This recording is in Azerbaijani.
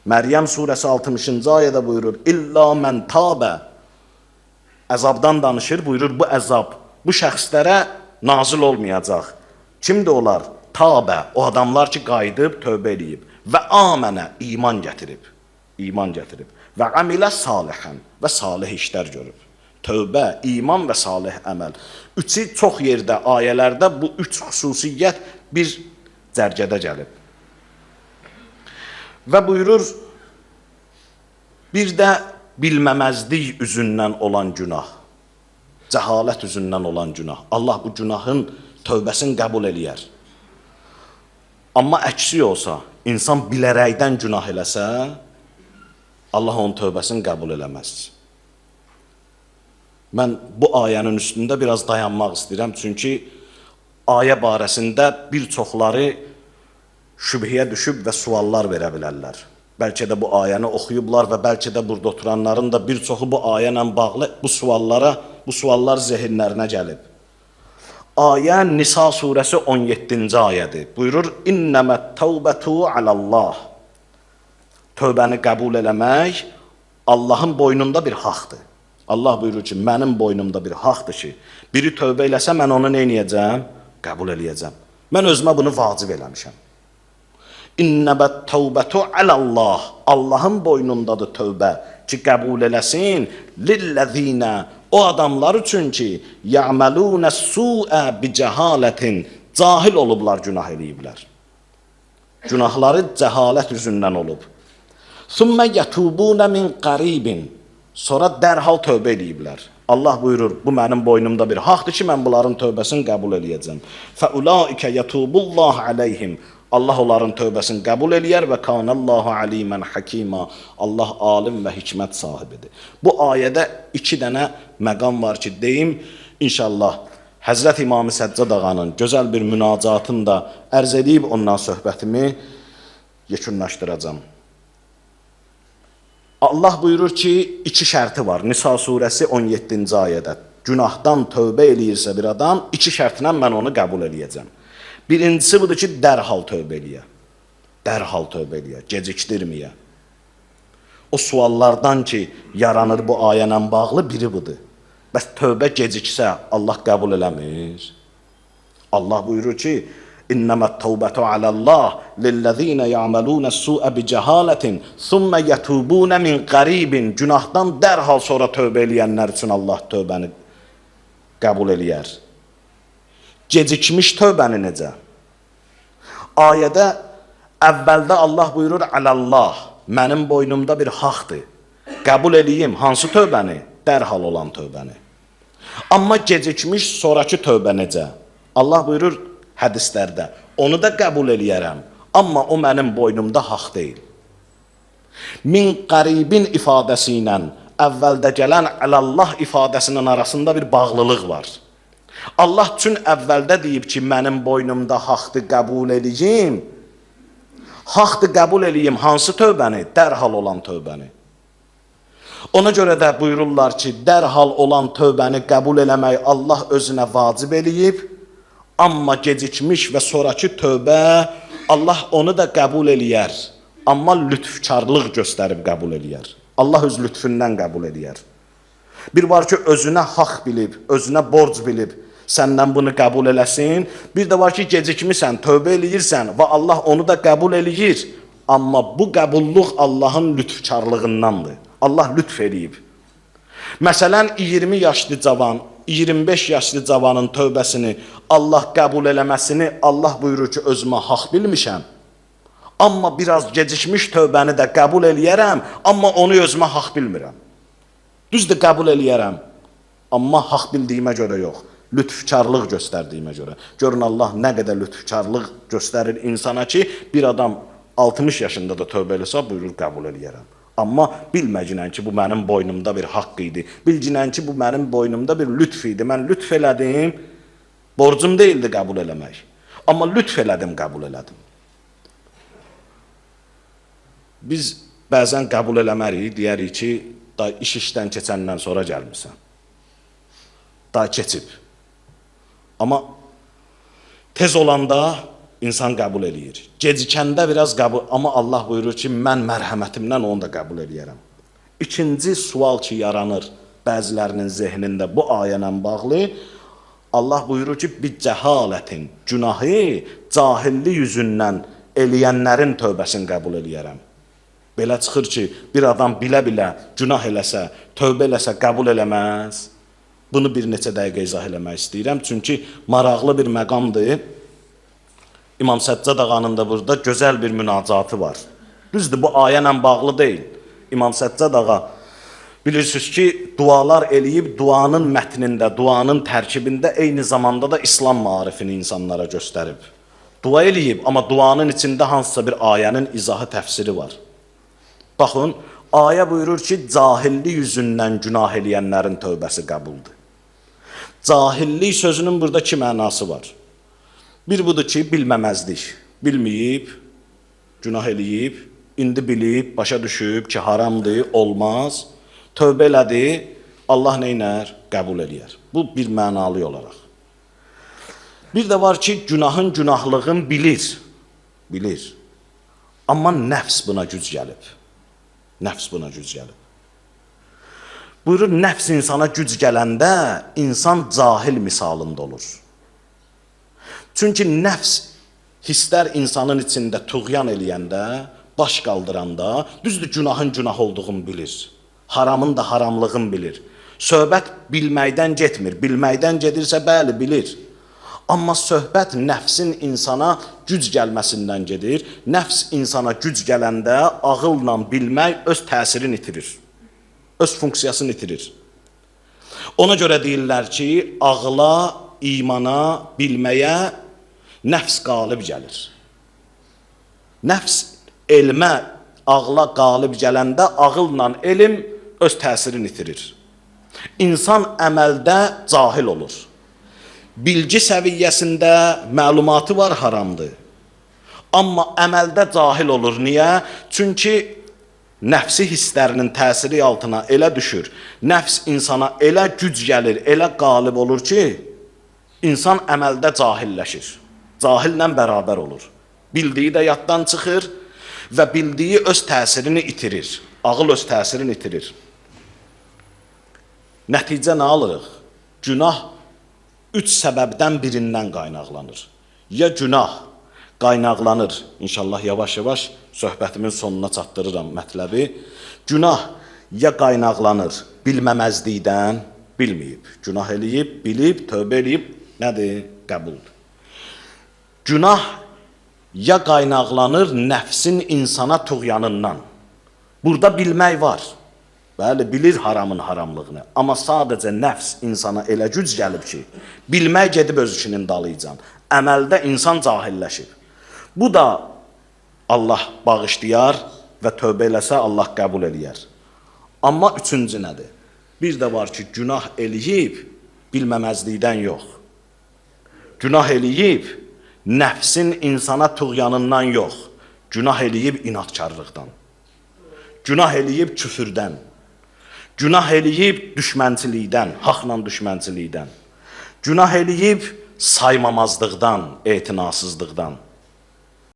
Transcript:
Məryəm surəsi 60-cı ayədə buyurur, İlla mən tabə. Əzabdan danışır, buyurur, bu əzab bu şəxslərə nazil olmayacaq. Kimdir onlar? Tabə, o adamlar ki, qayıdıb, tövbə eləyib. Və amənə, iman gətirib. İman gətirib. Və amilə salihən, və salih işlər görüb. Tövbə, iman və salih əməl. Üçü çox yerdə, ayələrdə bu üç xüsusiyyət bir cərgədə gəlib. Və buyurur, bir də bilməməzlik üzündən olan günah, cəhalət üzündən olan günah. Allah bu günahın tövbəsini qəbul eləyər. Amma əksi olsa, insan bilərəkdən günah eləsə, Allah onun tövbəsini qəbul eləməz. Mən bu ayənin üstündə biraz dayanmaq istəyirəm, çünki ayə barəsində bir çoxları şübhəyə düşüb və suallar verə bilərlər. Bəlkə də bu ayəni oxuyublar və bəlkə də burada oturanların da bir çoxu bu ayə ilə bağlı bu suallar zehinlərinə gəlib. Ayə Nisa surəsi 17-ci ayədir. Buyurur, İnnəmət təvbətu alallah. Tövbəni qəbul eləmək Allahın boynunda bir haqdır. Allah buyurur ki, mənim boynumda bir haqdır ki, biri tövbə eləsə, mən onu neyniyəcəm? Qəbul eləyəcəm. Mən özümə bunu vacib eləmişəm. İnnəbət təvbətu alallah. Allahın boynundadır tövbə ki, qəbul eləsin. Lilləzinə, o adamlar üçün ki, ya'malunə su'ə bicəhalətin, cahil olublar, günah eləyiblər. Günahları cəhalət üzündən olub. Sümmə yətubunə min qaribin, sonra dərhal tövbə eləyiblər. Allah buyurur, bu mənim boynumda bir haqdır ki, mən bunların tövbəsini qəbul eləyəcəm. Fəulaikə yətubullah aleyhim. Allah onların tövbəsini qəbul eləyər və kanallahu alimən hakima. Allah alim və hikmət sahibidir. Bu ayədə iki dənə məqam var ki, deyim, inşallah Həzrət İmam Səccad ağanın gözəl bir münacatını da ərz edib ondan söhbətimi yekunlaşdıracağam. Allah buyurur ki, iki şərti var. Nisa surəsi 17-ci ayədə. Günahdan tövbə eləyirsə bir adam, iki şərtlə mən onu qəbul eləyəcəm. Birincisi budur ki, dərhal tövbə eləyə. Dərhal tövbə eləyə, gecikdirməyə. O suallardan ki, yaranır bu ayənlə bağlı biri budur. Bəs tövbə geciksə, Allah qəbul eləmir. Allah buyurur ki, İnnəmət təvbətu alallah lilləzinə ya'malunə su'ə bicəhalətin sümmə yətubunə min qaribin. Günahdan dərhal sonra tövbə eləyənlər üçün Allah tövbəni qəbul eləyər. Gecikmiş tövbəni necə? Ayədə əvvəldə Allah buyurur alallah, mənim boynumda bir haqdır. Qəbul eləyim, hansı tövbəni? Dərhal olan tövbəni. Amma gecikmiş sonraki tövbə necə? Allah buyurur hədislərdə, onu da qəbul eləyərəm, amma o mənim boynumda haqq deyil. Min qaribin ifadəsi ilə əvvəldə gələn alallah ifadəsinin arasında bir bağlılıq var. Allah üçün əvvəldə deyib ki, mənim boynumda haqdır qəbul eləyim. Haqdır qəbul eləyim, hansı tövbəni? Dərhal olan tövbəni. Ona görə də buyururlar ki, dərhal olan tövbəni qəbul eləmək Allah özünə vacib eləyib, amma gecikmiş və sonraki tövbə Allah onu da qəbul eləyər, amma lütfkarlıq göstərib qəbul eləyər. Allah öz lütfündən qəbul eləyər. Bir var ki, özünə haqq bilib, özünə borc bilib, səndən bunu qəbul eləsin. Bir də var ki, gecikmirsən, tövbə eləyirsən və Allah onu da qəbul eləyir. Amma bu qəbulluq Allahın lütfkarlığındandır. Allah lütf eləyib. Məsələn, 20 yaşlı cavan, 25 yaşlı cavanın tövbəsini Allah qəbul eləməsini Allah buyurur ki, özümə haqq bilmişəm. Amma biraz gecikmiş tövbəni də qəbul eləyərəm, amma onu özümə haqq bilmirəm. Düzdür, qəbul eləyərəm, amma haqq bildiyimə görə yox. Lütfkarlıq göstərdiyimə görə. Görün Allah nə qədər lütfkarlıq göstərir insana ki, bir adam 60 yaşında da tövbə eləsə, buyurur qəbul eləyərəm. Amma bilməcinən ki, bu mənim boynumda bir haqq idi. Bilcinən ki, bu mənim boynumda bir lütf idi. Mən lütf elədim, borcum deyildi qəbul eləmək. Amma lütf elədim, qəbul elədim. Biz bəzən qəbul eləmərik, deyərik ki, da iş işdən keçəndən sonra gəlmirsən. Da keçib. Amma tez olanda İnsan qəbul eləyir. Gecikəndə biraz qəbul, amma Allah buyurur ki, mən mərhəmətimdən onu da qəbul eləyərəm. İkinci sual ki, yaranır bəzilərinin zehnində bu ayə ilə bağlı, Allah buyurur ki, bir cəhalətin, günahı cahillik yüzündən eləyənlərin tövbəsini qəbul eləyərəm. Belə çıxır ki, bir adam bilə-bilə günah eləsə, tövbə eləsə qəbul eləməz. Bunu bir neçə dəqiqə izah eləmək istəyirəm. Çünki maraqlı bir məqamdır. İmam Səccad ağanın da burada gözəl bir münacatı var. Düzdür, bu ayə ilə bağlı deyil. İmam Səccad ağa bilirsiniz ki, dualar eləyib, duanın mətnində, duanın tərkibində eyni zamanda da İslam maarifini insanlara göstərib. Dua eləyib, amma duanın içində hansısa bir ayənin izahı, təfsiri var. Baxın, ayə buyurur ki, cahillik yüzündən günah eləyənlərin tövbəsi qəbuldur. Cahillik sözünün burada iki mənası var. Bir budur ki, bilməməzlik. Bilməyib, günah eləyib, indi bilib, başa düşüb ki, haramdır, olmaz. Tövbə elədi, Allah neynər? Qəbul eləyər. Bu bir mənalı olaraq. Bir də var ki, günahın, günahlığın bilir. Bilir. Amma nəfs buna güc gəlib. Nəfs buna güc gəlib. Buyurur, nəfs insana güc gələndə insan cahil misalında olur. Çünki nəfs hisslər insanın içində tuğyan eləyəndə, baş qaldıranda, düzdür günahın günah olduğunu bilir. Haramın da haramlığını bilir. Söhbət bilməkdən getmir. Bilməkdən gedirsə, bəli, bilir. Amma söhbət nəfsin insana güc gəlməsindən gedir. Nəfs insana güc gələndə ağılla bilmək öz təsirini itirir. Öz funksiyasını itirir. Ona görə deyirlər ki, ağla, imana, bilməyə nəfs qalib gəlir. Nəfs elmə, ağla qalib gələndə ağılla elm öz təsirini itirir. İnsan əməldə cahil olur. Bilgi səviyyəsində məlumatı var, haramdır. Amma əməldə cahil olur. Niyə? Çünki nəfsi hisslərinin təsiri altına elə düşür. Nəfs insana elə güc gəlir, elə qalib olur ki, insan əməldə cahilləşir. Cahillə bərabər olur. Bildiyi də yaddan çıxır və bildiyi öz təsirini itirir. Ağıl öz təsirini itirir. Nəticə nə alırıq? Günah üç səbəbdən birindən qaynaqlanır. Ya günah qaynaqlanır, inşallah yavaş-yavaş söhbətimin sonuna çatdırıram mətləbi. Günah ya qaynaqlanır bilməməzlikdən, bilməyib, günah eləyib, bilib, tövbə eləyib, nədir? Qəbuldur. Günah ya qaynaqlanır nəfsin insana tuğyanından. Burada bilmək var. Bəli, bilir haramın haramlığını. Amma sadəcə nəfs insana elə güc gəlib ki, bilmək gedib öz işinin dalıcan. Əməldə insan cahilləşib. Bu da Allah bağışlayar və tövbə eləsə Allah qəbul eləyər. Amma üçüncü nədir? Bir də var ki, günah eləyib, bilməməzlikdən yox. Günah eləyib, nəfsin insana tuğyanından yox. Günah eləyib inatkarlıqdan. Günah eləyib küfürdən. Günah eləyib düşmənçilikdən, haqla düşmənçilikdən. Günah eləyib saymamazlıqdan, etinasızlıqdan.